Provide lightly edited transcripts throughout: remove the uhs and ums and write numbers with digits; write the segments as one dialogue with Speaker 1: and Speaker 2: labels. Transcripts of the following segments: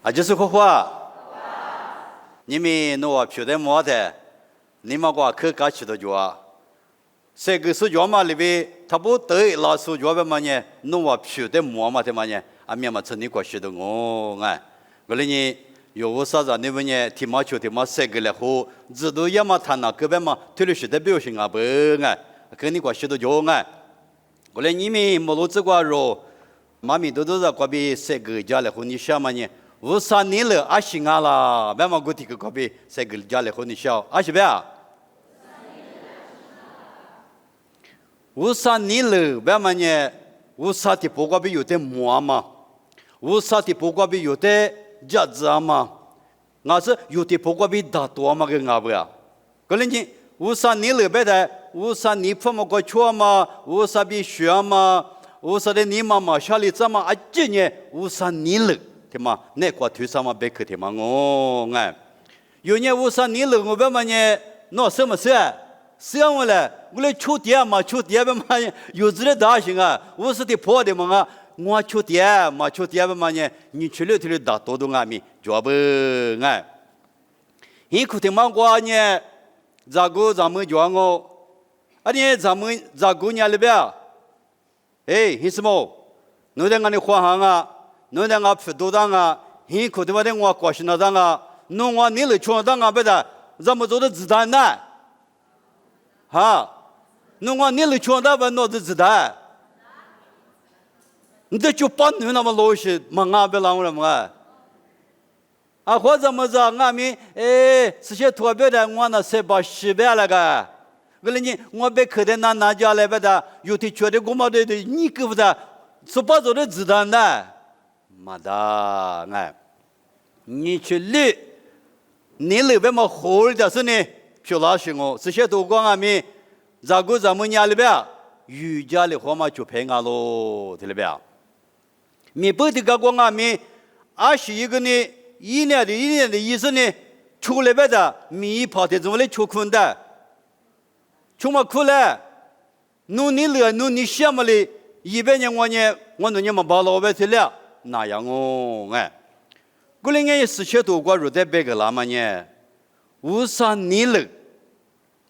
Speaker 1: 啊，就是话，你们诺皮的么的，你们话可搞起的就啊，这个是叫嘛里边，他不对，老师叫什么呢？诺皮的么嘛的嘛呢？啊，面嘛成你过去的我哎，我来呢，有啥子你们呢？提马球提马这个了后，知道也嘛谈那个边嘛，推了学的表现啊不哎，跟你过去的就哎，我来你们莫路这个肉，妈咪都在过边这个家了后，你想嘛呢？53年了，阿西阿啦，别嘛古提个隔壁，这个家里和你笑，阿西别啊？53年了，别嘛呢？53的不过比有点磨嘛，53的不过比有点夹子嘛，我是有的不过比大多嘛个阿不呀？可能你53年了，别的53年父母过错嘛，53比学嘛，53的你妈妈下里怎么啊？今年53年了。对嘛？那个推上嘛别去对嘛？我哎，有年53年了，我别嘛呢？那什么事？想我了，我来出点嘛，出点别嘛？有子的大行啊，50的破的嘛啊，我出点嘛，出点别嘛呢？你去了去了大多多阿米，就不哎。你可听嘛？我呢？咋个咱们讲我？啊你咱们咋个呢？里边？哎，你什么？侬在俺的花行啊？侬在我皮多当啊，很苦的话在我过去那当啊，侬我你来穿当啊，别的，咱们做的子弹呢？哈，侬我你来穿当不弄的子弹？你这就把你那么老些，忙啊别让我了嘛？啊，或者么子啊，俺们这些特别的，我那是把西边那个，为了你，我别去的那家来别的，有的觉得我们的你给不的，是把做的子弹呢？妈的，哎，你去立，你那边嘛好的是呢，就那些我这些都讲俺们，咋个咱们家里边，瑜伽的话嘛就陪俺喽，对了边，你不得个讲俺们，21一个呢，一年的意思呢，出来边的，米跑的怎么来出困的，出嘛苦了，弄你了，弄你什么嘞？100年我弄你们把老百姓了。那样哦，哎，过来年47多过入在别个那么呢，53年了，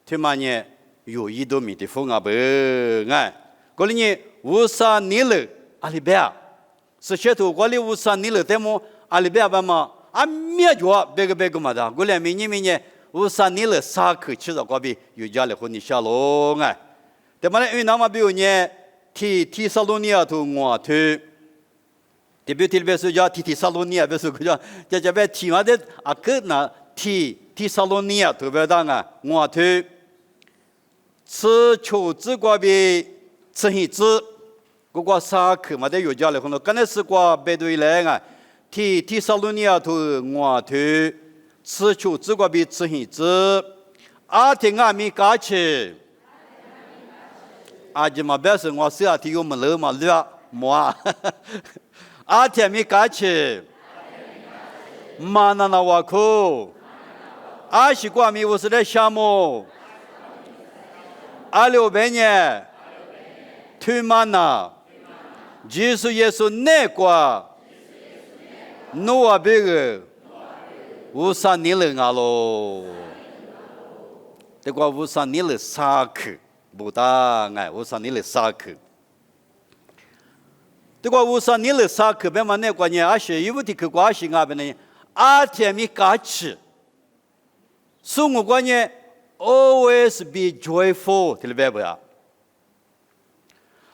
Speaker 1: 他妈呢有一多米的风啊不，哎，过来年53年了，阿里边17多过了53年了，但么阿里边吧嘛，啊灭绝别个嘛的，过来明年53年了，啥口气了过比有家里和你下喽，哎，但么呢，因为那么比如呢，提萨罗尼亚头我头。特别是叫提萨罗尼亚，别说个叫这边提完的啊个那提萨罗尼亚特别大啊，我头吃秋子瓜比吃黑子，个个啥口嘛的有家了，可能刚才是瓜别对来啊，提萨罗尼亚头我头吃秋子瓜比吃黑子，阿天阿米嘎吃，阿姐嘛别说我是阿提有么了嘛了么。阿天米嘎起，马那那瓦库，阿西瓜米我是在项目，阿600年，推马那，耶稣那瓜，努瓦别个，53年了阿喽，这个53年了啥去，不大哎，53年了啥去。这个53年了，啥可别嘛？那个呢？阿些有的去关系阿边呢？阿天米嘎起，所以我讲呢 ，always be joyful， 听得明白不呀？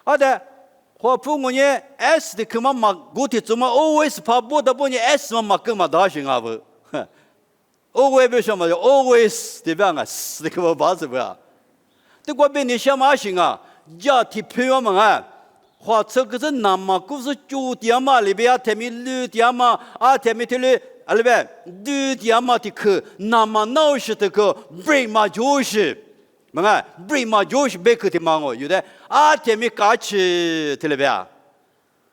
Speaker 1: 好的，或父母呢 ，s 的去嘛嘛，古体怎么 always 怕不得不呢 s 嘛嘛跟嘛大行阿不？always 为什么？always 对吧？啊，是的，我把是不呀？这个边你想嘛行啊？家庭朋友们啊。或这个是那么故事9点嘛里边天米6点嘛啊天米天里啊里边2点嘛的课那么闹事的课 bring 嘛就是么个 bring 嘛就是别个的嘛我有的啊天米嘎起对了边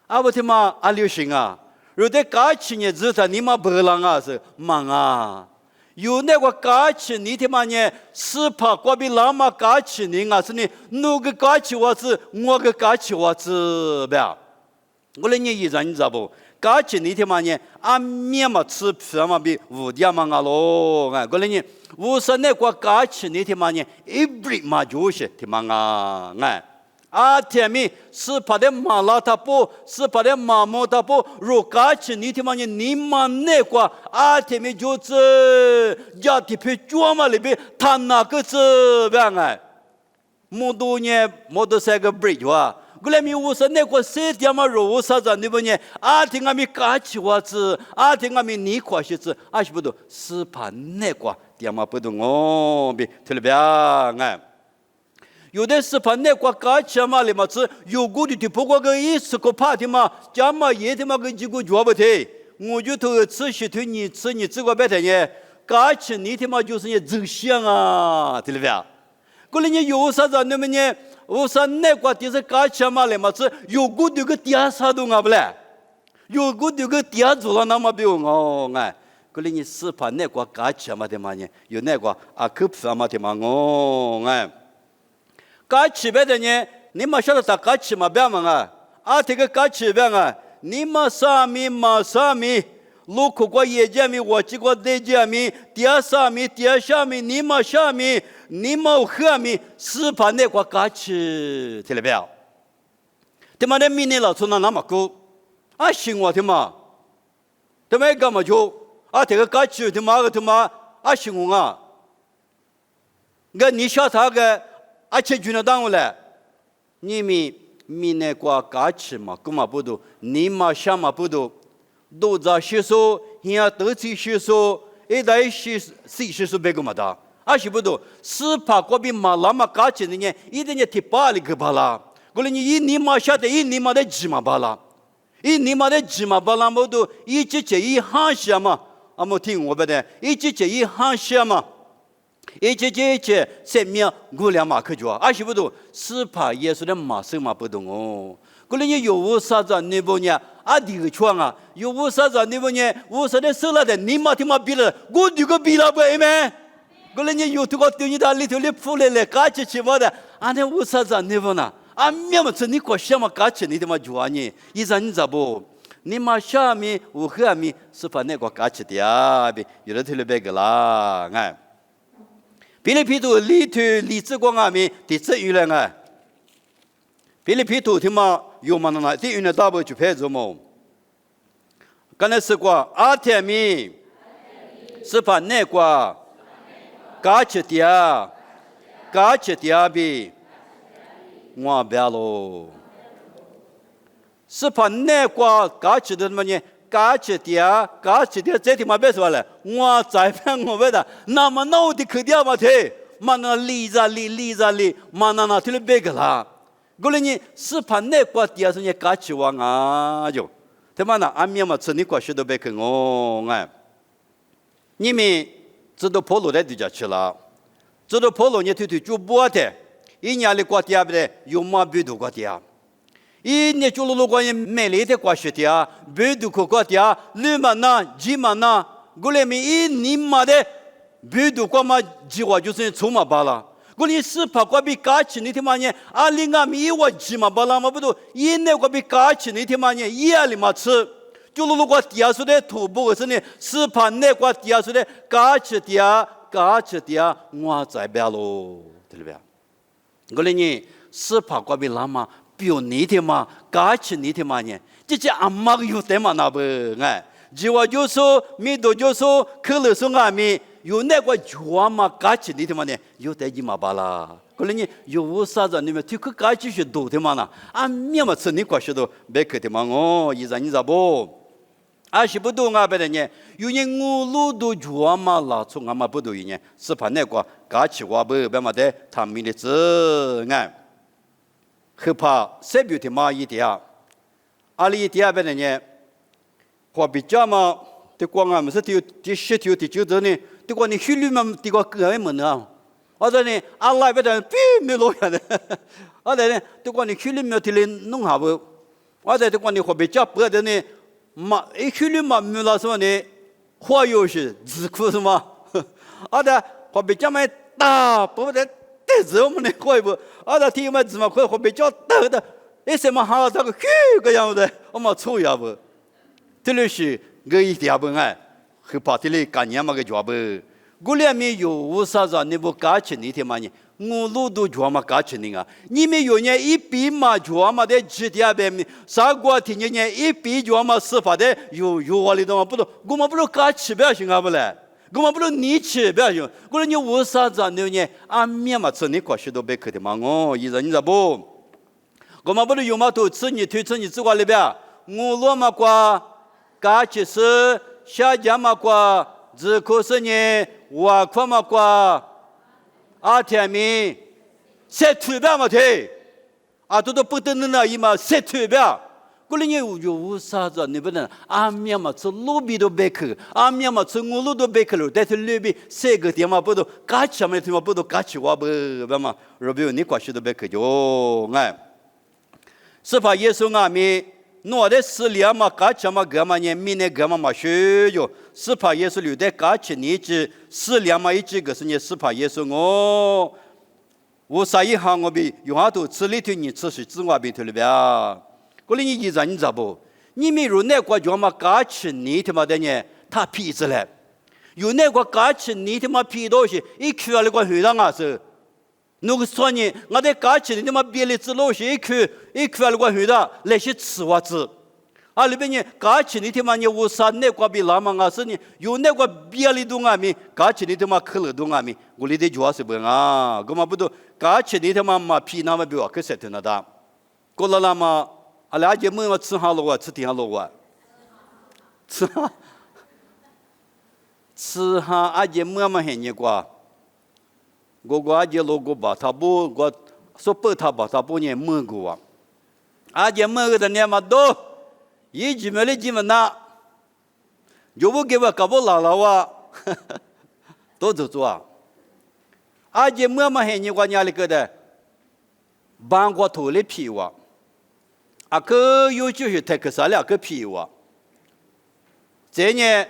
Speaker 1: 啊不天嘛啊流行啊有的嘎起呢只是你嘛不啷啊是忙啊有那个嘎起你他妈呢是怕过比拉嘛嘎起你啊是你那个嘎起我是我个嘎起我是不呀我来你依然你知道不嘎起你天嘛呢？阿面嘛吃皮嘛比五点嘛啊咯，哎，过来呢，五十那个嘎起你天嘛呢？一笔嘛就是天嘛啊，哎。阿天米是怕的马拉塔布，是怕的马莫塔布，如嘎起你天嘛呢？你嘛那个阿天米就是家庭皮专嘛里边，他那个是这样哎，摩多呢，摩多是个 bridge 哇。过来米五十那个谁dia嘛如啥子你不呢？阿天阿米嘎起哇子，阿天阿米你夸些子，阿是不都是怕那个dia嘛不都我比特别哎。有的是怕那个嘎起嘛里嘛子，有个的不过个意思个怕的嘛，家嘛也的嘛个几个抓不得，我就头吃些头你吃你这个白天呢，嘎起你他妈就是你走向啊，对不对？过来你有啥子你们呢？我说那个就是嘎起嘛里嘛子，有个这个底啥都啊不嘞，有个这个底做了那么不用哦哎。过来你是怕那个嘎起嘛的嘛呢？有那个啊可不嘛的嘛哦哎。嘎起别的呢，你们晓得他嘎起嘛别嘛啊？啊，这个嘎起别啊，你们啥米嘛啥米，路口过夜间米，我这个夜间米，第二啥米，第二啥米，你们啥米，你们何米，是怕那个嘎起，听了没有？他妈的米呢老从那么高，啊行我他妈，他妈干嘛就啊这个嘎起他妈啊行我啊，个你晓得个？而且就那当了，你们那个嘎起嘛，根本不都，你嘛想嘛不都，都在学说，人家都在学说，一代学说别个嘛的，而且不都，是怕过比嘛那么嘎起的呢，一定要提巴里个巴拉，过来你嘛晓得，你嘛的鸡嘛巴拉，你嘛的鸡嘛巴拉么都，一直这一行下嘛，啊没听我不的，一直这一行下嘛。一切生命过两马可做，而且不懂是怕耶稣的马生嘛不懂哦。过来你有无啥子你不呢？啊这个窗啊，有无啥子你不呢？无啥的收了的，你嘛听嘛比了，我这个比了不哎咩？过来你有这个对你的里头的铺来了，嘎起起嘛的，啊那无啥子你不呢？啊面嘛是你过想嘛嘎起你他妈做呢？一张你咋不？你嘛下面我下面是怕那个嘎起的啊，有的头了别个啦，哎。腓立比图里头里子光阿米第这语了啊，腓立比图他妈有嘛那第语呢大不就拍着么？刚才是过阿天米是怕那个嘎起的啊，嘎起的啊比我别喽，是怕那个嘎起的么呢？嘎起的，这地方别说了，我在骗我别的，那么脑的去掉嘛的，嘛那理着，嘛那听了别个啦。过来你是怕那个地是你嘎起王啊就，他妈那俺面嘛吃你过学都别去我哎，你们知道跑路的地家去了，知道跑路你推就不的，一年里过地不的，有嘛别度过地啊。一年就路过人美丽的过学的啊，别读过的啊，绿嘛那，鸡嘛那，过来咪一年嘛的，别读过嘛，鸡话就是臭嘛巴拉，过来是怕过比嘎起你听嘛呢，啊另外咪一话鸡嘛巴拉嘛不都，一年过比嘎起你听嘛呢，一样里嘛吃，就路过地下说的土不是呢，是怕那过地下说的嘎起的啊，我在边喽，对不对？过来呢是怕过比拉嘛。比如你的嘛，嘎起你的嘛呢？这些阿妈有的嘛那不哎，就话就说，米多就说，可乐说阿米有那个脚嘛，嘎起你的嘛呢？有的你嘛巴拉，可能你有啥子你们听个嘎起是多的嘛呢？阿米嘛吃你过去都别去的嘛哦，一张你咋不？阿是不多啊，别的呢，有人我路都脚嘛拉从阿妈不多一呢，是怕那个嘎起话不别嘛的，他们的字哎。害怕谁比的嘛一点，阿里第二边的呢，话比较嘛，对光啊，没是第十条第九条呢，对光你虚里嘛，对光个人们啊，或者呢，阿拉边的比没落下的，或者呢，对光你虚里没提来弄好不，或者对光你话比较不的呢，嘛，一虚里嘛没了什么呢，话有些智库是吗？或者话比较嘛大不的。但是我们的会不，那天嘛怎么会比较大的，什么好这个虚个样子，我们错呀不？这里是个一条本哎，和跑这里干年嘛个脚本，我俩没有无啥子，你不干起你天嘛呢？我路都脚嘛干起你啊！你们有年一笔嘛脚嘛的几天边，啥个天年一笔脚嘛司法的有我里头嘛不都，我们不都干起不要行啊不嘞？我们不都你起不要行？我说你无啥子你呢？俺面嘛吃你过许多别客的嘛哦，一人你知不？我们不都有嘛都吃你推吃你自个里边，我路嘛过干起是下家嘛过，只可是呢我快嘛过。阿天明，晒土边嘛对，啊都不等那一嘛晒土边，过来你有啥子？你不能阿面嘛吃路边都别去，阿面嘛吃我路都别去了，但是路边晒个地嘛不都干起嘛地嘛不都干起我不嘛，若比你过去都别去就哎，是怕耶稣阿咪。诺的死了嘛，干起嘛个嘛呢？明年个嘛学哟，是怕耶稣留在干起你只死了嘛一只个是呢？是怕耶稣我啥一行我比有好多吃里头你吃是自我边头里边，过来你一人你咋不？你们如那国家嘛干起你他妈的呢？他皮子嘞，有那个干起你他妈皮东西，一去那个会上啊是。那个说呢，我在干起你妈别的子路是一去那个会上那些吃袜子，啊里边呢干起你他妈呢我啥那个比拉嘛啊是呢，有那个别的东西咪干起你他妈可乐东西咪，我里的主要是不啊，我们不都干起你他妈嘛皮那么比我可谁听得到？过了那么啊了解么吃好了哇，吃挺好了哇，吃哈阿姐么嘛很热瓜。我阿姐老公把他不，我说不他把他不呢摸过啊，阿姐摸个的呢嘛多，一几没的几么那，就不给我搞不老了哇，都走做啊，阿姐摸嘛很热瓜家里个的，帮我头里皮哇，啊个有就是太个啥了个皮哇，这呢，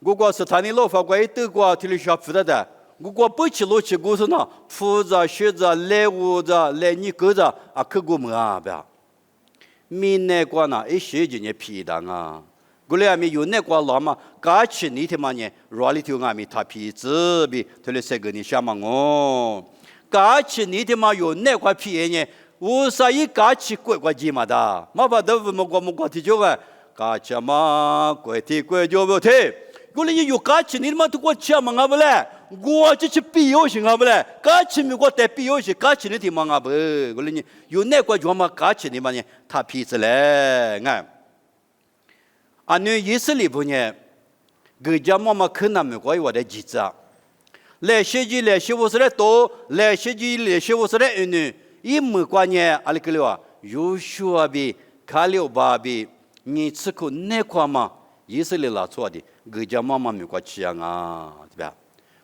Speaker 1: 我是他的老法官德国体力学负责的。我不去录取故事呢，负责学着来我着来你哥着啊，可我们啊不要。闽南话呢，一学就呢皮当啊，过来咪有那个老嘛，干起你他妈呢，热里头俺咪他皮子比，他来三个你想嘛哦，干起你他妈有那块皮呢，我啥一干起怪鸡嘛的，没法都么个提就个，干起嘛怪就不提。过来你有干起你他妈都给我吃嘛啊不嘞？我就去必要性啊不嘞？干起咪我带必要性，干起你的嘛啊不？过来你有那个叫嘛干起你嘛呢？他皮子嘞，哎，啊你以色列不呢？个家嘛可能没关我的记者，来学习我是来多，来学习我是来儿女，一没关呢，阿里个了啊，有学啊比，看了吧比，你吃口那块嘛？以色列拉错的，个家妈妈没关系啊，对吧？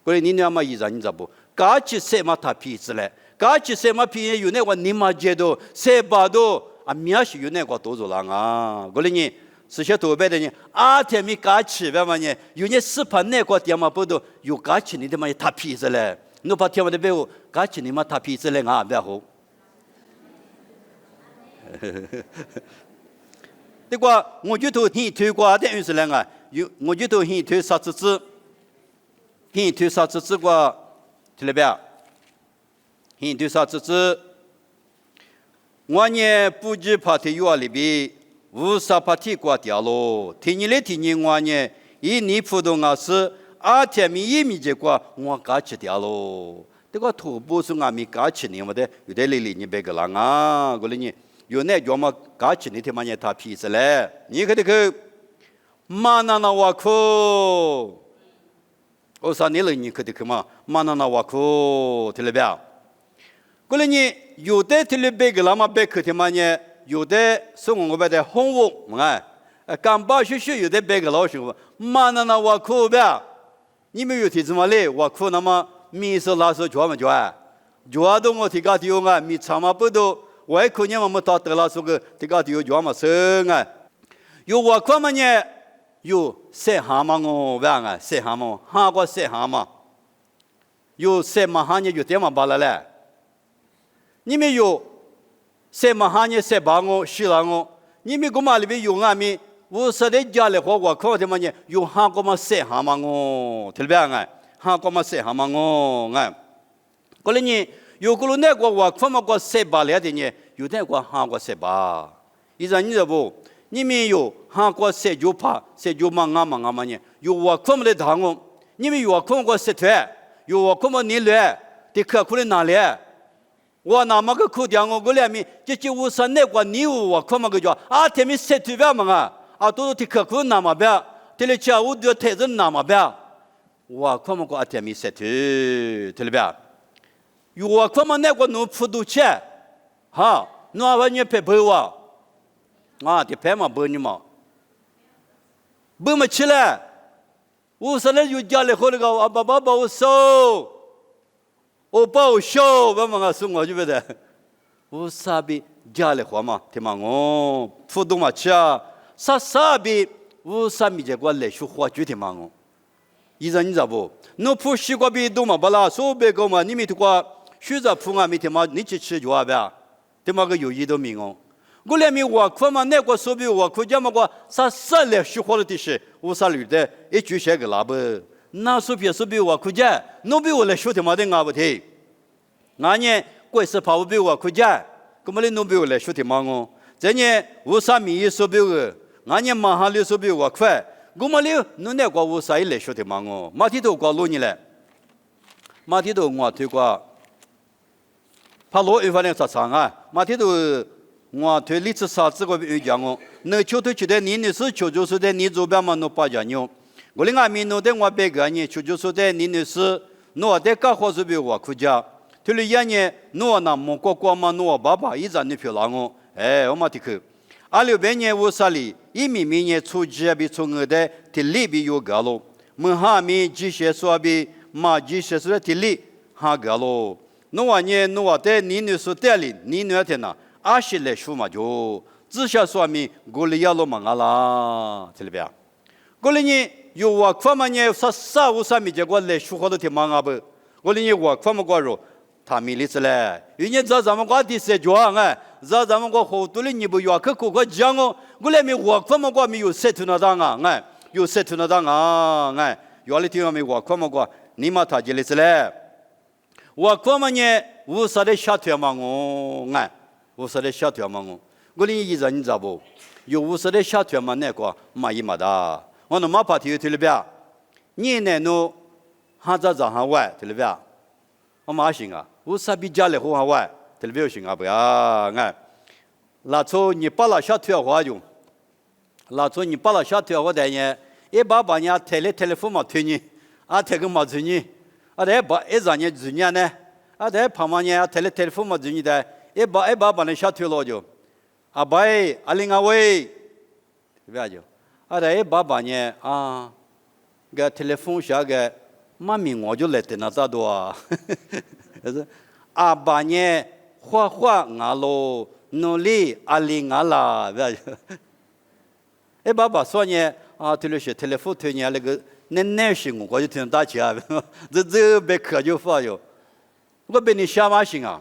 Speaker 1: 过来你那么一人你咋不？干起什么他皮子嘞？干起什么皮有那个你妈接到，谁把到啊？面是有那个多做了啊？过来你是些多白的呢？阿天咪干起呗嘛呢？有那视频那个点嘛不都有干起你的嘛他皮子嘞？你把天嘛的背后干起你嘛他皮子嘞啊？不要好。这个我就头很推过的意思了啊，我就头很推啥子字，很推啥子字个，听了没有？很推啥子字？我呢不知怕体育里边无啥怕体过掉咯，听你我呢，一年普通啊是阿天米一米结果我搞起掉咯，这个土不是俺们搞起呢，我的有点累你别个了啊，过来呢。有那叫嘛搞起你他妈也他皮子嘞，你看这个马那瓦库，我说你了你看这个嘛马那瓦库，听了没有？过来你有的听了别个那么别个他妈呢，有的是我们的红屋，哎，刚把学有的别个老师傅马那瓦库呗，你们有听什么嘞？瓦库那么米是拉手脚嘛脚啊，脚都我提高提用啊，米长嘛不多。外国人我们到德拉说个这个有叫嘛生啊，有外国嘛呢有三行嘛我问啊三行嘛，韩国三行嘛，有三嘛行呢有点嘛巴了嘞，你们有三嘛行呢三把我西了我，你们个嘛里边有俺们乌萨的家里话我看他们呢，有哈个嘛谁哈嘛我，听到没啊？哈个嘛谁哈嘛我啊？过来呢，有个那个我看嘛个谁巴来的呢？有那个哈个谁巴？依然你知不？你们有哈个谁就怕谁就忙啊忙啊嘛呢？有我看嘛的堂哦，你们有我看个谁团？有我看嘛你来，的客户的哪来？我那么个苦点我过来咪，这乌萨那个你我看嘛个叫啊，他们谁团边嘛啊？啊，都是的客户那么边，这里家务的台子那么边，我看嘛个啊，他们谁团？对了边？我看嘛那个弄普渡钱，哈，弄完你陪陪我，啊，的陪嘛陪你嘛，陪嘛起来，乌萨那有家里好那个啊，爸爸我收，我包收，我嘛送我就不得，乌萨比家里好嘛，听嘛我普渡嘛吃。啥比乌萨米这个来说话具体嘛？依然你知不？侬普西瓜比多嘛不啦？说别个嘛，你们这个学着普啊，没听嘛？你去吃就好呗？对嘛个有意都没有。我来咪我看嘛，那个说比我看见嘛个啥来说话的是乌萨里的一句些个拉不？那说比我看见，侬比我来说的嘛的俺不听。俺呢，贵是怕我比我看见，咁么哩侬比我来说的嘛我？这呢乌萨米说比个。俺呢马哈里说比我快，我们哩侬那个乌萨伊来说的嘛我，马蹄头搞路你来，马蹄头我推过，怕路一方面啥长啊，马蹄头我推历史啥子个有讲我，那秋头去的你是秋就是的你左边嘛侬把讲牛，我哩俺们侬的我别个呢秋就是的你是侬的搞好说比我苦家，推了一年侬那么过嘛侬爸爸一直你漂亮我，哎我马蹄去。26年乌萨里，一明年初几比从我的体力比有高了，门下面机械说比马机械说的体力还高了。侬话呢？侬话的你说带领你那天呐，20来说嘛就，至少说明过了要了嘛啦，听到没有？过了呢，有我看嘛呢，啥乌萨米结果来说好多天嘛啊不？过了呢，我看嘛过肉。他们里子嘞，有人在咱们国地设讲哎，在咱们国好多的你不要去过讲哦，我来没我看嘛国没有设图那当啊，哎，有设图那当啊，哎，原来听我没我看嘛国，你嘛他这里子嘞，我看嘛呢，无啥的下条嘛我，哎，无啥的下条嘛我哩一人你知道不？有无啥的下条嘛那个嘛一嘛的，我那嘛怕听听了别，你呢侬还在上海玩听了别？我马行啊。乌萨比家里好好玩，特别行啊不呀？哎，那从你把那小条花用，那从你把那小条花的呢，一把把人家telephone嘛推你，啊推个嘛推你，啊来把一让人推你呢，啊来旁边人家telephone嘛推你的，一把把那小条捞就，啊把啊另外位，对不对？啊来一把呢啊，个 telephone 下个妈咪我就来的那咋多啊？是阿爸呢，画俺喽，努力阿里俺啦，哎，爸爸说呢，啊，对了些，telephone 推呢那个那些我就听大家，这别可就发哟，我被你瞎嘛行啊，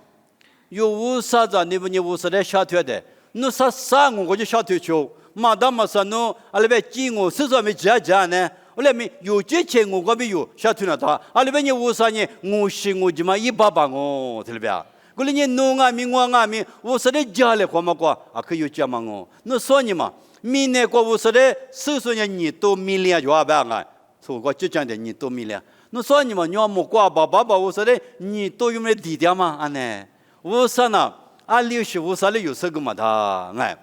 Speaker 1: 有乌啥子，你不你乌啥的瞎推的，侬啥我就瞎推球，马达嘛啥侬，阿里边几我是说没加呢。我来没有这钱我可没有，下推了他。啊，里边你乌啥呢？我是我就嘛一把把我，听到没有？我哩你弄啊咪我啊咪，乌啥的家里话嘛个，啊可有家嘛我。那说你嘛，明年个乌啥的，手上呢你都明年就啊白啊，说个就讲的你都明年。那说你嘛，你要么挂爸乌啥的，你都有没地点嘛？啊呢？乌啥呢？啊，留是乌啥的有这个嘛他哎，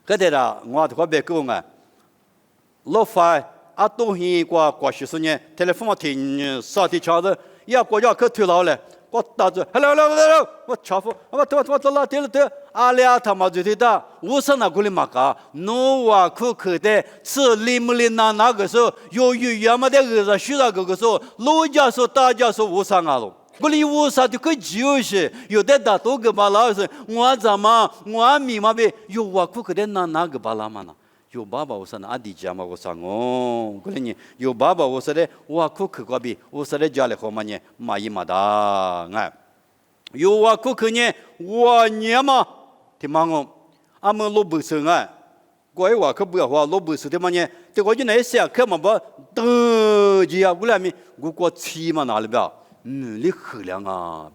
Speaker 1: 搿点啦，我这个别讲啊，老快。啊，东西过许多年，telephone 听啥的腔子，呀，国家可推老了，我打着 ，hello， 我查夫，我走了，对，阿俩他妈就对的，我上那过来嘛个，侬话可的，是里木里那个时候，有原嘛的儿子学那个时候，老家说大家说我上啊喽。我哩我啥的可就是有的大多个巴拉是，我怎么我咪嘛呗，有我可的那个巴拉嘛呢？有爸爸我说那阿弟家嘛我说哦，过来呢有爸爸我说的我可个比我说的家里好嘛呢嘛一嘛的哎，有我可呢我年嘛听嘛我，俺们老百姓哎，怪话可不要话，老不是的嘛呢？这个就那些可嘛不得几啊？过来咪我气嘛哪里吧？你衡量啊？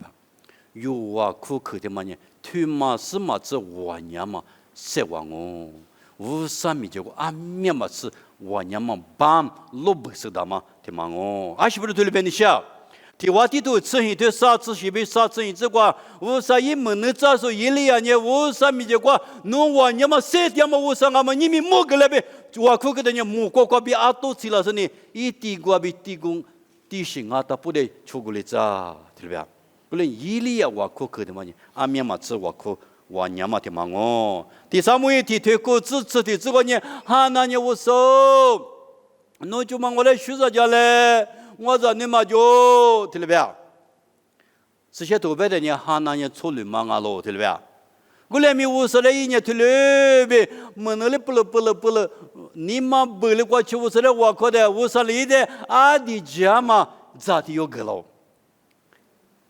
Speaker 1: 有啊，可可的嘛呢？推嘛是嘛这我娘嘛，谁忘哦？无啥咪结果啊面嘛是我娘嘛，bam 老不是的嘛，对嘛哦？啊是不是对里边的笑？提瓦地图吃一对啥子西北啥子一只瓜，无啥一门能咋说一里啊呢？无啥咪结果，侬我娘嘛谁点嘛无啥啊嘛？你们莫个来呗，我可个的呢莫个个比阿多起了是呢，一地瓜比地公地形啊，他不得出过来咋，对吧？不然一里啊我可的嘛呢，阿面嘛吃我可。我娘嘛的嘛哦，第三幕提推过支持的这个呢，哈那呢我说，侬就嘛我来学着家嘞，我让你嘛就，对了吧？这些多白的呢，哈那呢错了嘛啊喽，对了吧？我来咪我说了一年退了呗，么那里不了，你嘛不了过去我说了我可的，我说了的阿的家嘛咋的有个喽？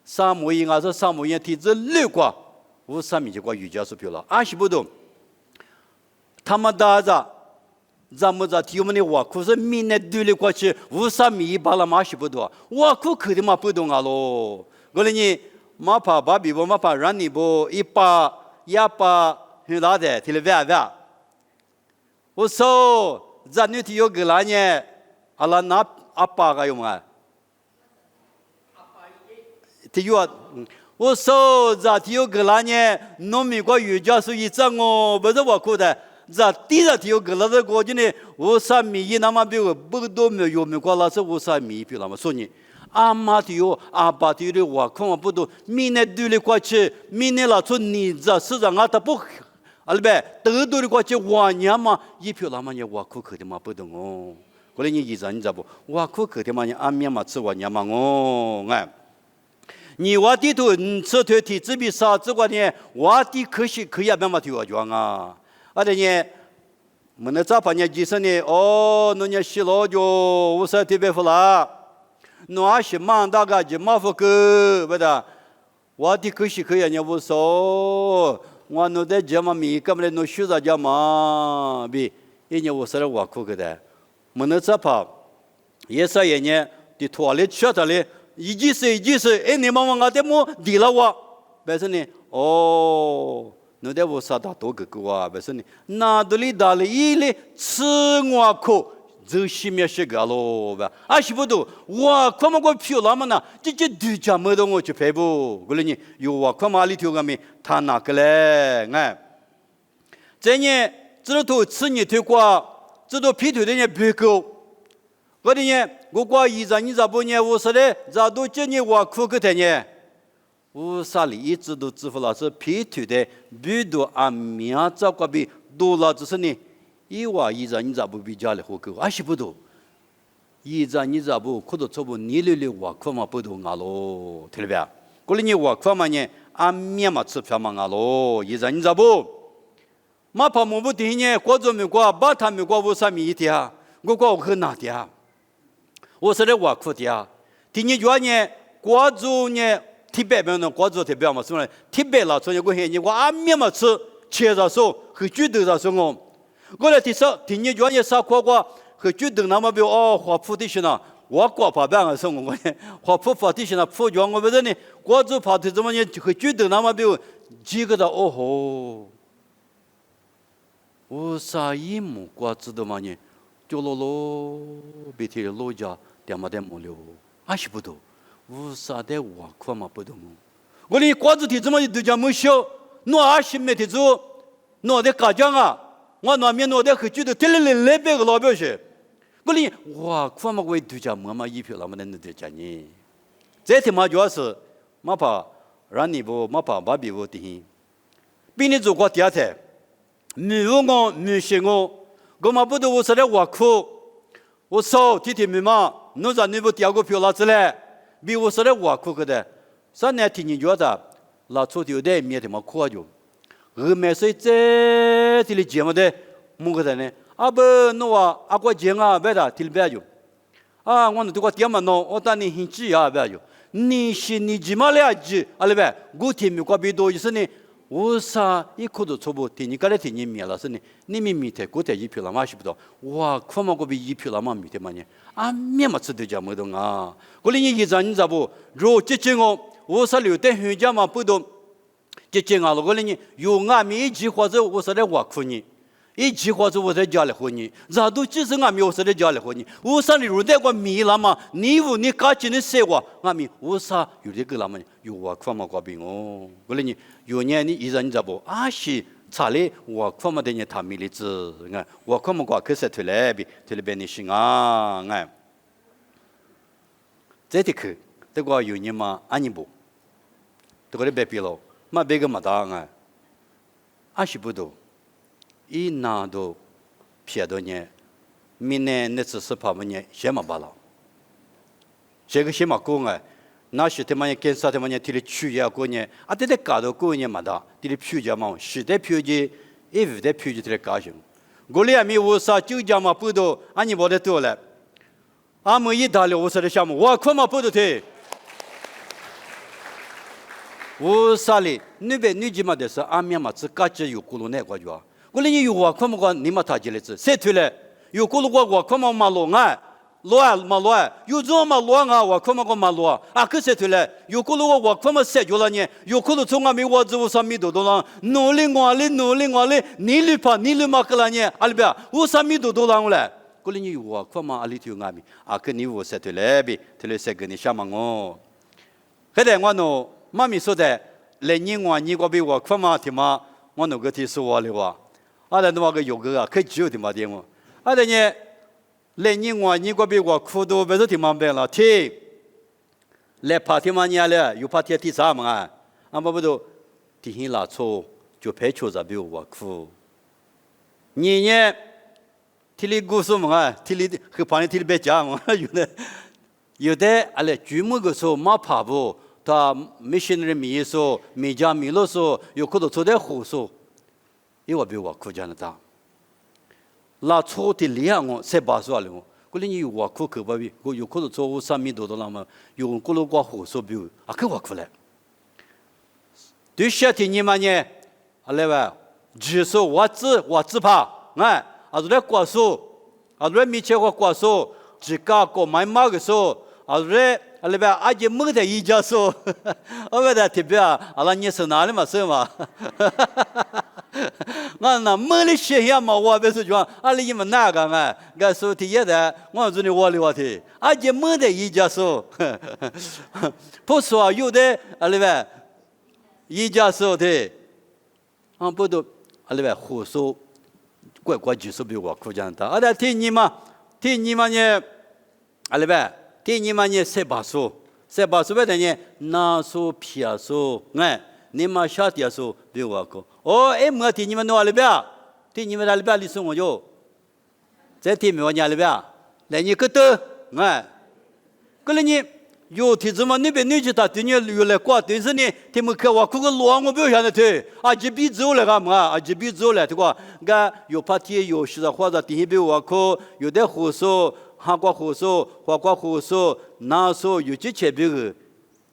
Speaker 1: 沙漠因啊说沙漠因提这六个。无啥米就过瑜伽是票了，阿西不懂。他们大家，咱们在提我们的话，可是明年对了过去，无啥米巴拉马西不懂，我可可的嘛不懂啊喽。我来呢，马怕巴比不马怕让你不一把很大的，提了万。我说，咱女提有个哪呢？阿拉拿阿爸个用啊？提有啊。我说这提有个哪呢？农民国瑜伽是一张哦，不是我哭的。这第二提有个哪个国家呢？我啥米那么比我不多没有没过那是我啥米比那么说呢？阿妈提有阿爸提的我看我不多，明年对了过去，明年那出你这市场啊他不，阿里呗，得对了过去我娘嘛一票那么呢我哭可的嘛不懂哦。过来你一张你知不？我哭可的嘛呢阿面嘛吃我娘嘛哦哎。你我地图吃腿体质比啥子个呢？我的可惜可以别嘛提我讲啊，而且呢，我那咋办呢？其实呢，哦，侬呢洗老就我说特别服啦，侬还是忙大个就麻烦个，不的，我的可惜可以呢，我说我侬在家嘛米根本侬学啥家嘛比，人家我说了我苦个的，我那咋办？也是人家的拖来吃的嘞。一句是，哎，你妈妈我在么地了我，别说呢，哦，你在我啥大多个个啊，别说呢，那都里打了一哩吃我苦，这是没些个喽吧？啊，是不都？我看么个票那么呢？这度假没得我去赔不？过来呢，有我看嘛里头个没，他哪个嘞？哎，这呢，这都吃你推过，这都劈腿的呢别够，我的呢。我过一张你咋不呢？我说的咋都叫你我苦个的呢？我啥里一直都支付老师批图的，比如阿明这个比多了就是呢，一张你咋不比家里好个？还是不多？一张你咋不可都差不你六我苦嘛不多啊喽？听了没？过来你我苦嘛呢？阿明嘛吃票嘛啊喽？一张你咋不？马怕么不对呢？过着没过，把他没过，我啥米的啊？我过我很哪的啊？我说的我苦的啊，第二句呢，国足呢，特别没有国足特别嘛，什么呢？特别了，所以我喊你我阿面嘛吃，切着手和举头着手哦。我来第二句呢，啥苦过和举头那么比哦，花铺的些呢，我国怕别个说我呢，花铺发的些呢，铺脚我不是呢，国足怕的怎么呢？和举头那么比几个的哦吼，我啥一木瓜子的嘛呢？就喽，别提老家点么点么了，还是不多，无啥的话苦嘛不懂。我连瓜子提怎么都讲没笑，我还是没提住，我的家长啊，我那边我的很觉得天天来别个老表示，我连哇苦嘛我都讲妈一票那么能得讲呢？这他妈主要是马怕让你不马怕把别个听，比你做过第二天，没有我没写我。我嘛不都我说的我苦，我少天天没嘛，侬让你不第二个票拿出来，比我说的我苦个的，啥呢？天天觉得拿出头的面的嘛苦就，没谁在这里节目的，么个的呢？啊不，侬话阿个讲啊，别的，听别就，啊我那都个点嘛喏，我当你很急啊，别就，你是你起码了急，阿里呗，我听没过别多就是呢，我啥一口都错不，听你刚才听你灭了是呢，你们灭的，我在一票了嘛是不到，哇，快嘛我比一票了嘛灭的嘛呢，啊灭嘛吃的家没动啊，我连一张你咋不？若这件哦，我啥留的很家嘛不动，这件啊，我连有俺们一句话子，我说的话苦呢。一句话子我在家里和你，咋都只是俺们我在家里和你，我啥里有的我米了嘛？你无你家境的生活，俺们我啥有这个了嘛？有我快嘛过病哦，我连有年你一人咋不？啊是查理我快嘛的你他米的子，俺我快嘛过可是推来边的心啊，俺这的去，这个有年嘛安尼不？这个的别比了，嘛别个嘛大俺，啊是不多。一拿到撇多年，明年那次是怕么年先嘛罢了，这个先嘛过哎，那是他妈检查他妈年提的取样过年，啊这得搞到过年嘛的，提的取样嘛，是的取的，一无的取的提的高兴，我俩没我啥就讲嘛不多，俺你没得多了，俺们一打了我说的项目，我可嘛不得提。我啥哩？那边女子嘛的是俺们嘛自个只有咕噜那个叫。我连有我看不惯你们他进来子，谁推来？有过路我看嘛马路啊，路啊马路啊，有这马路啊，我看嘛个马路啊，啊可谁推来？有过路我看嘛谁就了呢？有过路从俺们我这我上面都了，努力我嘞，你哩怕你哩嘛个了呢？阿里边我上面都了我嘞，我连有我看嘛阿里头俺们，啊可你我谁推来呗？推来谁跟你想嘛我？后来我喏，妈咪说的，来年我你个比我看嘛的嘛，我那个提说我的话。啊，那个有个啊，可以只的嘛点么？啊，那呢，来年我你个比我苦多，不是挺方便了。听，来爬天嘛你了，有爬天第三嘛啊？啊，不都提前拉错，就排除着比我苦。你呢？提里故事嘛啊，提里和旁边提里别讲嘛，有的啊嘞，专门个说马爬步，他没信任米说，没讲米罗说，有可能做点胡说。因为比我苦讲的大，那错的两个才把说了我，过来你有我苦可不比，我有可能做我上面多了嘛，有可能我胡说比啊，可我苦了。对夏天你们呢，啊来吧，只说我只怕，哎，啊都在过说，啊都在米切和过说，只搞个买马个说，啊都在啊来吧，阿姐没得一家说，我们的特别啊，阿拉你是哪里嘛说嘛？我那没得现象嘛，我别说讲，阿里你们哪个嘛？我说的也的，我说你我的话题，阿姐没得一家说，不说有的阿里吧，一家说的，啊不都阿里吧胡说，乖就是比我苦讲的，阿在听你嘛呢，阿里吧听你嘛呢谁把说不的呢？那说撇说哎。你妈下地说比我高哦，哎，我听你们哪里边？听你们哪里边？你说我就在听我哪里边？来你个的，哎，过来你有听什么？那边女子她对你有来挂，但是呢，他们看我这个路我不要想着推，啊，这边走了干嘛？啊，这边走了，对吧？俺有怕天有时或者天比我高，有的胡说，韩国胡说，华国胡说，那说有这些别个。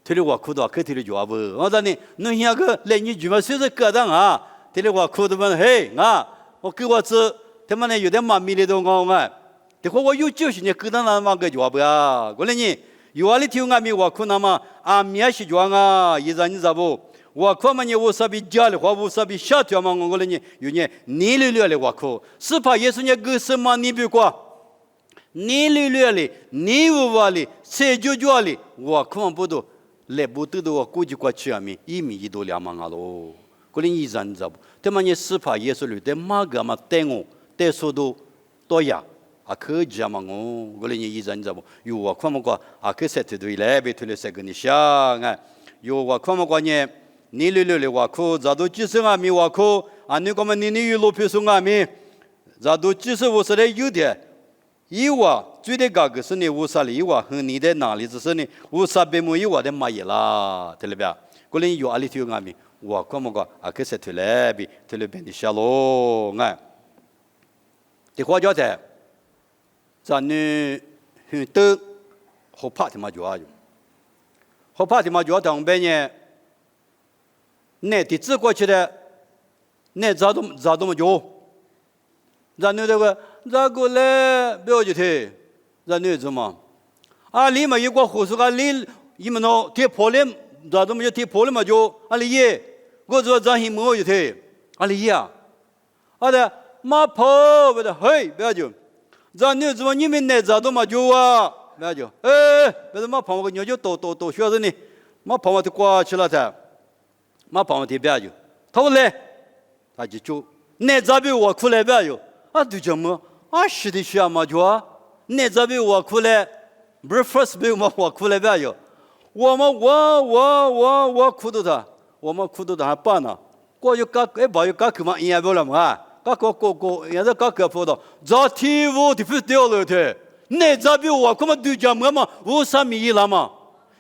Speaker 1: 提了我苦多，可提了就不，我说你，侬像个来你就嘛随时搁当啊，提了我苦多嘛，嘿啊，我给我吃，他们呢有点妈咪的都讲啊，这话我有就是你搁当那嘛个就不啊，过来你，有啊你听我咪我苦那么啊面是装啊，一张你咋不？我苦嘛你我啥比家里话我啥比下条嘛我过来你，有你你溜溜的我苦，是怕耶稣你个什么你别过。你溜溜的，你无话的，谁就的，我苦不多。来不得的话，估计过去啊米1米1多2万啊喽，过来你知道不？他们也是怕耶稣里的马个嘛带我带速度多呀，啊可以嘛我，过来你知道不？有我看么过啊可是对对来别推了谁跟你想啊？有我看么过呢？你溜溜的我苦，咋都几十啊米我苦啊？你干嘛你有路皮送啊米？咋都几十我是来有的。以我最的高个是你乌萨里，我和你的哪里只是你乌萨贝木以我的马伊啦，对了吧？过来有阿里头有阿米，我看么个啊？可是推来比推来比你小喽，哎，这话叫的，咱呢很多好怕的嘛就啊，好怕的嘛就当边呢，那的自过去的，那咋都没有，咱那个咋过来不要去听，咱那怎么？啊，你们一个护士啊，你们那贴破了，咋都没有贴破了嘛就，啊你也，我说咱还没有去听，啊你也啊，啊的马跑不的，嘿不要就，咱那怎么你们那咋都没有啊？不要就，不是马跑我牛就都学着呢，马跑我就过去了噻，马跑我就不要就，他说来，他就那咋比我苦来不要就，啊就这么，啊是的学嘛就啊，那咋比我苦来。不是 first 比我苦来不要，我苦到他，我们苦到他还办呢。我有搞把有搞去嘛，也不了嘛，搞也是搞搞不到，早天我的不掉了的，那咋比我苦嘛对家嘛，我啥米了嘛？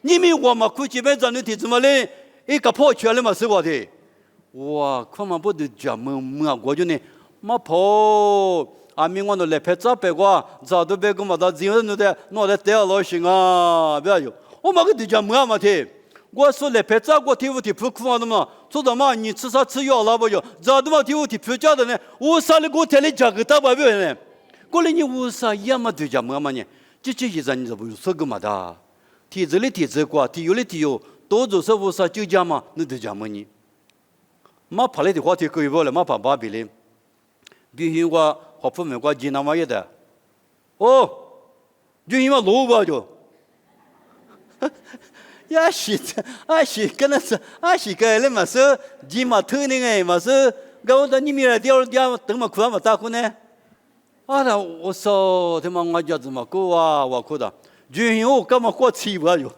Speaker 1: 你们我嘛苦基本上的题怎么嘞？一个破圈了嘛是我的，我苦嘛不对家嘛，我就呢嘛破。阿明我那来拍照拍过，照都拍过嘛，到只有那的掉老行啊，不要有。我嘛个对象没嘛的，我说来拍照我听不听不苦啊的嘛，做的嘛你吃啥吃药了不有？照的嘛听不听不叫的呢？我啥的我天里讲个大把别呢？过来你我啥也嘛对象没嘛呢？这一阵你就不有说个嘛的，提子里提子过，提有里提有，多做啥我啥就讲嘛，你对象没呢？嘛拍来的话题可以不了，嘛拍把别的，比如我。我父母过济南嘛也的，哦，就因为路吧就，也是跟那是个了嘛是，济嘛头呢哎嘛是，搞到你们来掉等嘛苦嘛大苦呢，啊那我说他妈我家怎么过啊我哭的，就因为我干嘛过气吧就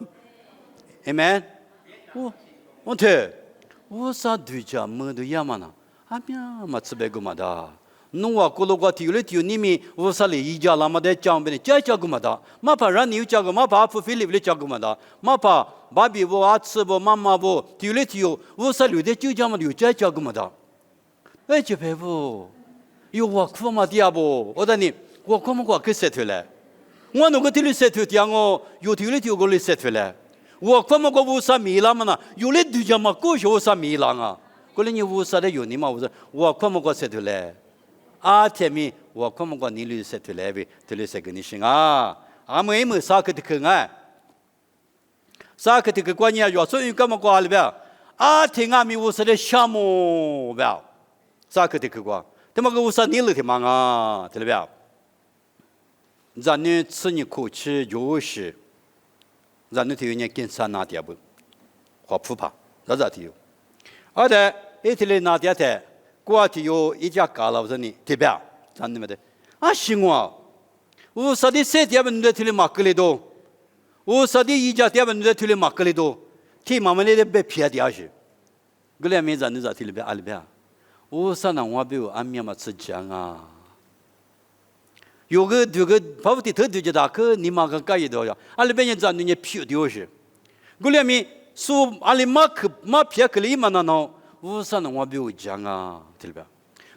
Speaker 1: ，amen，我听，我啥对家没得呀嘛呢，啊呀嘛吃白个嘛的。弄我过了过体了体你们我啥嘞一家那么的讲别的讲个么的，马怕让你讲个马怕不费力的讲个么的，马怕爸比不啊吃不妈妈不体了体我啥留的就讲么留讲个么的，哎就佩服，有我苦嘛的呀不，我等你我苦么我给晒退了，我那个体里晒退的我有体里体我里晒退了，我苦么我啥米了嘛呢，有的就讲嘛过去我啥米了啊，过来你我啥的有你嘛我苦么我晒退了。啊，天明，我看不过你绿色出来呗，这绿色跟你行啊，啊没啥个的可爱，啥个的个观念要所以干嘛过了呗？啊，听俺们乌色的项目呗，啥个的个过，他妈个乌色你了的嘛啊，对了呗？咱呢吃你口气就是，咱呢头有点跟上哪点不？好普怕，咋提有？而且一天来哪点的？过去有一家搞了，我说你对吧？咱那么的啊，行啊！我说的谁点们在推里马格里多？我说的一家点们在推里马格里多，听妈妈那边撇掉去。过来没咱那在推里边阿里边，我说那我比如俺们嘛吃酱啊，有个跑不的头就大个，你妈个干一道呀？阿里边人咱那撇掉去。过来没说阿里马撇个里嘛那孬。我说那我比如讲啊，对吧？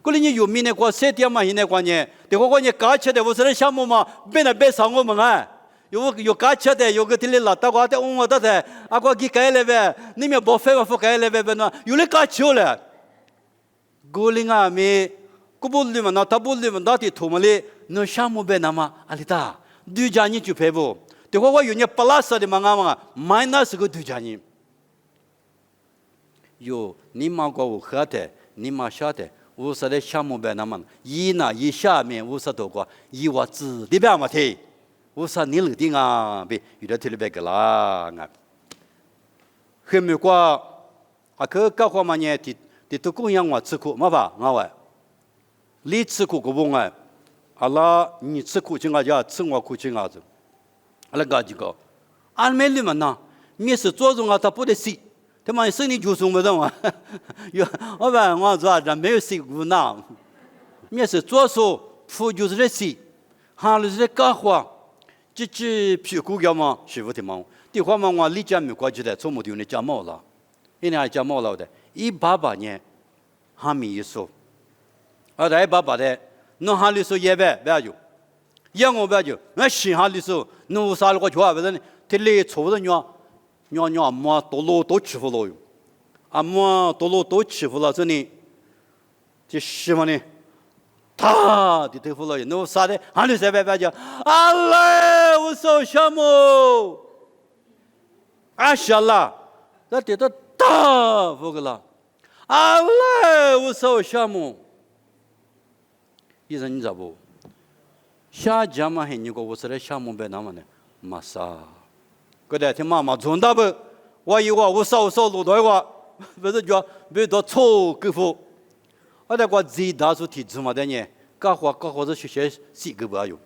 Speaker 1: 过来你有名的过谁点嘛？现在过年，这个过年搞起的，我说的项目嘛，本来别上我们啊，有搞起的，有个地里老大瓜的，我的在，啊个给改了呗，你们不费不改了呗，那有的搞起了，过来啊没，过不里嘛，那他不里嘛，那的土嘛哩，那项目呗那么，阿里达，对家你就赔不，这个我有你+的嘛啊，minus 个对家你。有你妈过我喝的，你妈晓得，我说的项目呗那么，一呢一下面我说多过，一我自的边嘛提，我说你楼顶啊，别有的提了别个啦啊，后面过啊个搞过嘛呢，的都供养我吃苦嘛吧，我话，你吃苦个不爱，阿拉你吃苦就俺家吃我苦就俺子，阿拉个几个，俺没你们呐，你是做中啊他不得死。他妈生你就送不动啊！有我把我说这没有谁无脑，你是左手扶就是在洗，下来是在干活，这屁股要么师傅的忙，的话嘛我离家没过去的，从没丢那家猫了，人家家猫了的，188年还没一说，而在188的，弄下来说也别就，也我别就，那新下来说弄啥了个去啊？不是呢，这里错的鸟。娘妈多吃不了哟，阿莫多罗多欺负了这里，这什么呢？他的对付了，那啥的，俺就在外边讲，阿来，我手项目，阿小了，那得到大不个了，阿来，我手项目，医生你知道不？下家嘛还你个我是来项目被那么呢，马啥？个的听妈妈从大不，我以为我手路多话，不是叫别多错给付。我在过最大数提出嘛的呢，搞或者学习个不要用。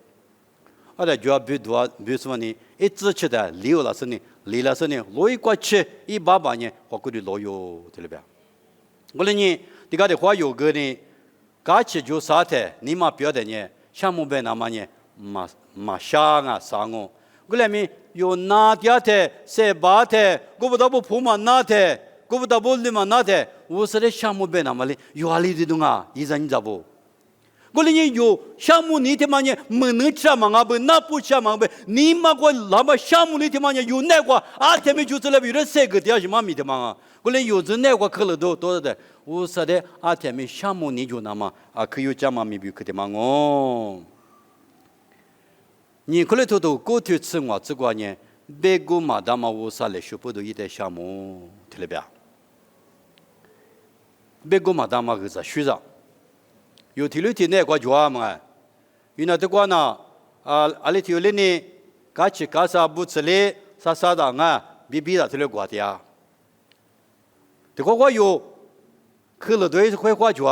Speaker 1: 我在叫别多别什么呢？一直吃的留了是呢，留了是呢，老一过吃188呢，我估计老有对了吧？我呢，这个的话有个呢，搞起就啥的，你嘛不要的呢，项目被那么呢，嘛想啊啥哦，我那边有哪点的，谁把的，我不得不铺嘛哪的。我不得不立嘛那的，我是的项目被那么的，有哪里的东啊？医生你知不？我哩有项目你的嘛呢？没能吃嘛啊不？那不吃嘛不？你嘛个那么项目里的嘛呢？有那个啊？他们就是那边的三个点是嘛咪的嘛啊？我哩有这那个可能多的，我是的啊，他们项目你就那么啊，可以讲嘛咪比可的嘛哦。你可能都过去吃我这个呢，别个嘛da嘛我啥来学不到一点项目，听了没？别个嘛，他妈个是虚着，有体力体内个做嘛，有那这个呢，阿里体力呢，搞起搞啥不吃嘞，啥的啊，比的体力过的呀。这个我有，去了对是快花做，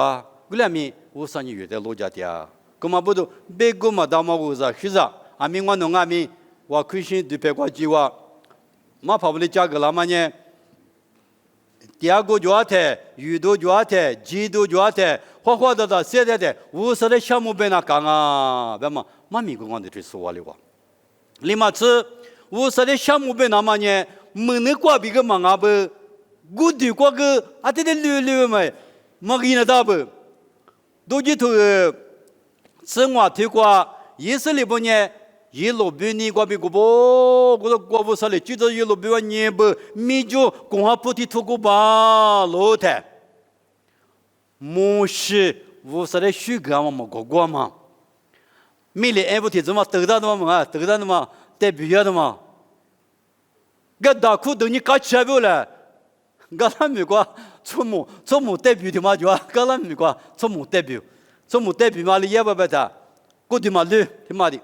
Speaker 1: 我两米我上年月在老家的呀，干嘛不都别个嘛，他妈个是虚着，阿米我弄阿米，我开心对别个计划，马跑不的价格那么呢？第二个就的，鱼都就的，鸡都就的，花的，现在的，无数的项目被那干啊，别嘛，咪个我的这说话的话，立马吃，无数的项目被那么呢，没能过别个忙啊不，我对过个啊这的溜嘛，没给那大不，都去头，吃我推过，也是里不呢。一路比你过比过不，我说过不上来，就这一路比我你不，米就共和不提出过吧，老太，莫是无啥的虚假嘛，没过嘛，米里不提怎么得到的嘛，得到的嘛，代表的嘛，个大苦都你搞吃不了，个他美国出木代表的嘛就啊，个他美国出木代表嘛，你也不白他，过的嘛绿他妈的。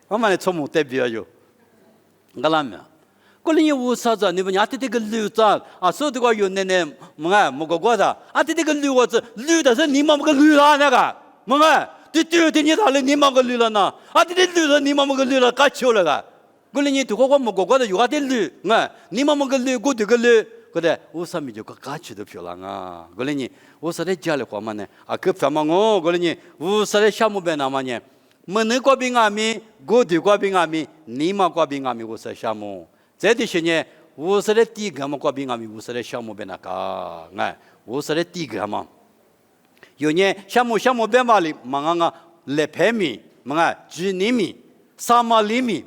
Speaker 1: 我们来从木代表有，我哪没？我哩有啥子？你不伢这个绿子啊，说这个有没个的，啊这个绿子绿的是你妈个绿了那个，对你哪里你妈个绿了呢？啊这绿了你妈个绿了，搞笑了个。我哩你对我没个的有啊这绿，你妈个绿，我这个绿，个的我上面就个搞笑的漂亮啊！我哩你我说的家里话嘛呢，啊可漂亮哦！我哩你我说的项目办那么呢？没能过比阿米，我对过比阿米，你嘛过比阿米，我说项目。这的些呢，我说的第一个嘛过比阿米，我说的项目变那个，我说的第一个嘛。有呢，项目变嘛里，嘛来排米，几厘米，3厘米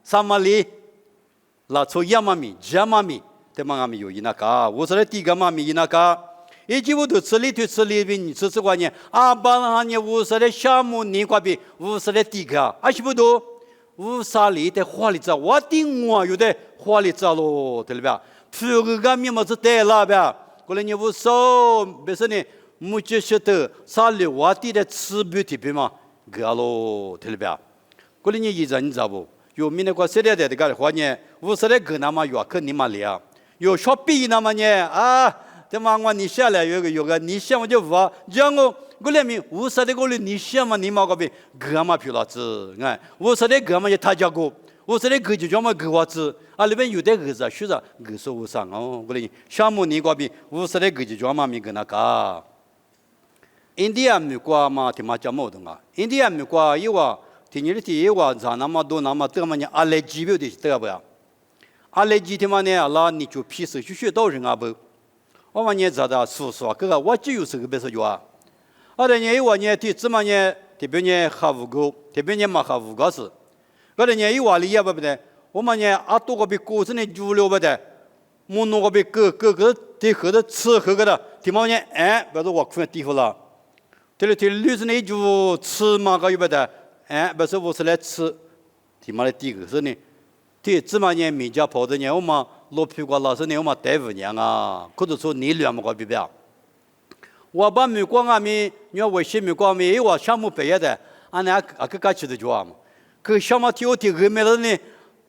Speaker 1: ，3厘，拉出1米，2米，对嘛阿米有那个，我说的第一个嘛米那个。以及我都吃里边，你吃过呢？啊，把那呢无啥的项目你过比无啥的地个，还是不多？无啥里的花里子，我顶我有的花里子咯，对了吧？普个个面么子带了吧？过来你无少，别说呢，目前晓得啥里我地的吃不特别嘛，个咯，对了吧？过来你一人你知道不？有明那个现在的个话呢，无啥的个那么有可你嘛了，有小比那么呢啊？这嘛我你下来有个你下我就我讲我里面无啥的我里你下嘛你嘛个比个嘛皮老子无啥的个嘛也他家过无啥的个就叫嘛个娃子啊里边有的个子学着个说无啥哦我里项目你个比无啥的个就叫嘛咪个那个印第安美国嘛他妈叫么东啊印第安美国一话听你的第一话咋那么多那么多嘛你阿来机票的对不呀阿来机他妈呢阿你就屁事去学到人啊不我们也知道，说实话，这个我只有这个别说句话。而且呢，我呢，对怎么呢？特别呢，哈无够，特别呢，嘛哈无够是。而且呢，有话里也不对，我们呢，啊多个比国人的娱乐不对，木弄个别个对合的吃合个的，提毛呢，哎，别说我困地方了，对律师那就吃嘛个有别的，哎，别说我是来吃，提毛的地个是呢，对芝麻呢米家跑的呢，我嘛老屁股老是呢我嘛带五年啊，或者说你两么个别别。我把美国阿米，你要微信美国阿米，我项目毕业的，俺俩个去的做嘛，可项目提个没了呢，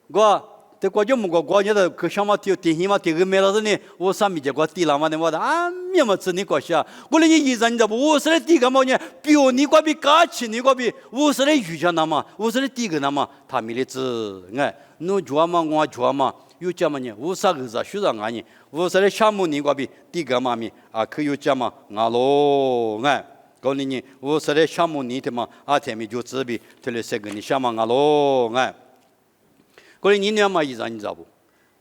Speaker 1: 我。这国家木国家的可想嘛丢电信嘛丢个没了的呢，我上面这个地了嘛的我的啊，没么子你过去啊，我那你一人你知不？我是来地个嘛呢？表你个比假期你个比，我是来遇见那嘛，我是来地个那嘛，他没的子哎，侬做嘛我做嘛，有讲嘛呢？我啥个子需要俺呢？我是来项目你个比地个嘛咪啊，可有讲嘛俺喽哎。告诉你，我是来项目你的嘛，啊，前面就自比，这里是个你项目俺喽哎。过来你俩嘛，一人你知道不？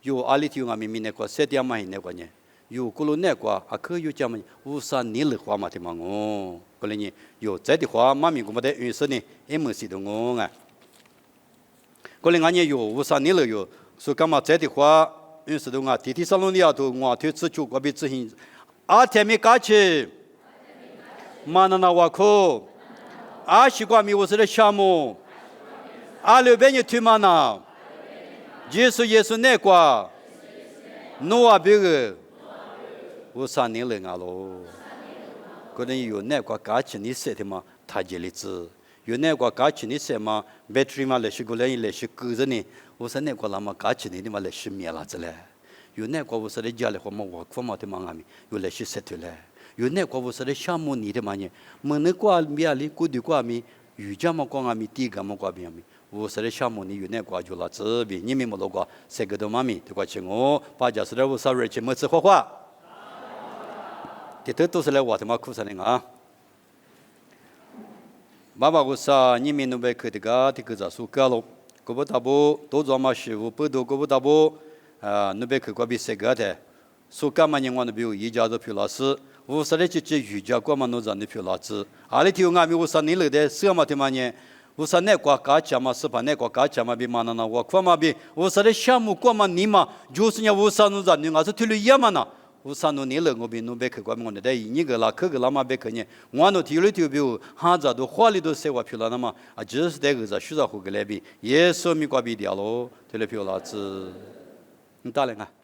Speaker 1: 有阿里头我们那个7点嘛那个呢，有过了那个啊，可有讲嘛，53年的话嘛的嘛哦，过来呢有在的话，妈咪我们的运势呢，MC 的我啊，过来俺也有53年了有，所以干嘛在的话，运势的我，天天上路里头我推自救我比执行，阿天没假期，马那瓦口，阿西瓜米我是的项目，阿六边你推嘛呢？耶稣那个，诺啊别个，53年了啊喽。可能有那个假期你说的嘛，他这里子有那个假期你说嘛，battery嘛来是过来来是够着呢。我说那个那么假期你嘛来是灭了子嘞。有那个我说的家里话嘛，我父母的嘛阿米，有来是设的嘞。有那个我说的项目你的嘛呢，么那个米里过的过米，有家嘛过阿米，地个嘛过米阿米。我是的项目你有那挂就了，这边你们没落过，谁个都妈咪都过去我，把家是的我稍微去么子花花，这都是来我他妈苦啥的啊！爸爸我说你们那边去的个，这个咋说个喽？个不大不都做嘛事务，不都个不大不那边去过比谁个的？说干嘛呢？我那边有一家子票老师，我说的这瑜伽过嘛弄着那票老师，阿里头俺们我说你来的什么的嘛呢？我说那个假期嘛，是把那个假期嘛比嘛那我看嘛比，我说的项目过嘛你嘛，就是呢我说侬在你，我是推了一嘛呢，我说侬你了我比侬别去过我那的，你个啦，个啦嘛别去呢，我那推了推比，哈子都花里都生活票了那么，啊就是这个是需要胡个来比，也说明过比掉喽，推了票老子，你打来啊。